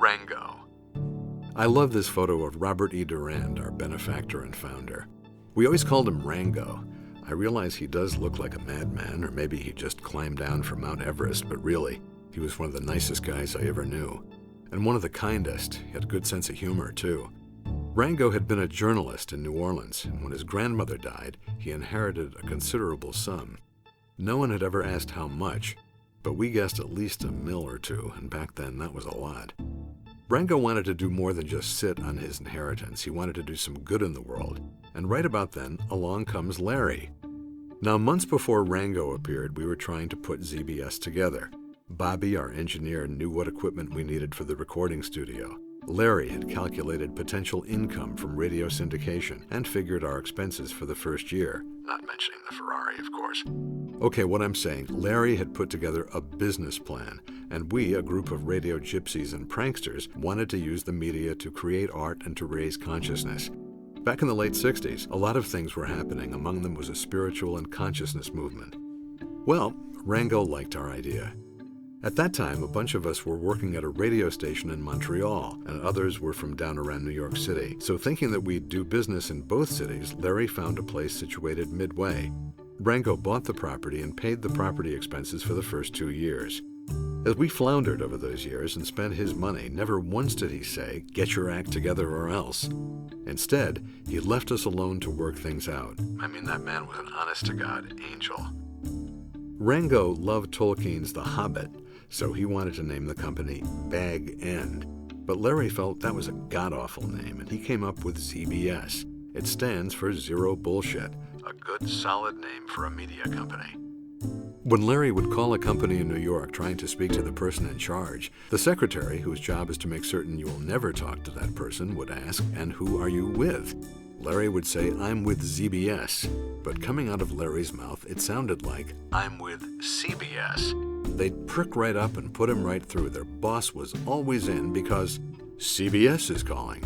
Rango. I love this photo of Robert E. Durand, our benefactor and founder. We always called him Rango. I realize he does look like a madman, or maybe he just climbed down from Mount Everest, but really, he was one of the nicest guys I ever knew. And one of the kindest. He had a good sense of humor, too. Rango had been a journalist in New Orleans, and when his grandmother died, he inherited a considerable sum. No one had ever asked how much, but we guessed at least $1 million or $2 million, and back then that was a lot. Rango wanted to do more than just sit on his inheritance. He wanted to do some good in the world. And right about then, along comes Larry. Now, months before Rango appeared, we were trying to put ZBS together. Bobby, our engineer, knew what equipment we needed for the recording studio. Larry had calculated potential income from radio syndication and figured our expenses for the first year, not mentioning the Ferrari, of course. Okay, what I'm saying, Larry had put together a business plan, and we, a group of radio gypsies and pranksters, wanted to use the media to create art and to raise consciousness. Back in the late 60s, a lot of things were happening. Among them was a spiritual and consciousness movement. Well, Rango liked our idea. At that time, a bunch of us were working at a radio station in Montreal, and others were from down around New York City. So thinking that we'd do business in both cities, Larry found a place situated midway. Rango bought the property and paid the property expenses for the first 2 years. As we floundered over those years and spent his money, never once did he say, "Get your act together or else." Instead, he left us alone to work things out. I mean, that man was an honest-to-God angel. Rango loved Tolkien's The Hobbit, so he wanted to name the company Bag End. But Larry felt that was a god-awful name, and he came up with ZBS. It stands for Zero Bullshit, a good, solid name for a media company. When Larry would call a company in New York trying to speak to the person in charge, the secretary, whose job is to make certain you will never talk to that person, would ask, "And who are you with?" Larry would say, "I'm with ZBS." But coming out of Larry's mouth, it sounded like, "I'm with CBS." They'd prick right up and put him right through. Their boss was always in because CBS is calling.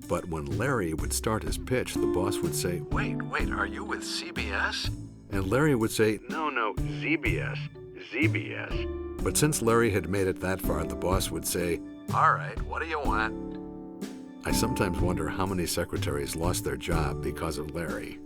But when Larry would start his pitch, the boss would say, wait, are you with CBS? And Larry would say, no, ZBS. But since Larry had made it that far, the boss would say, all right, what do you want? I sometimes wonder how many secretaries lost their job because of Larry.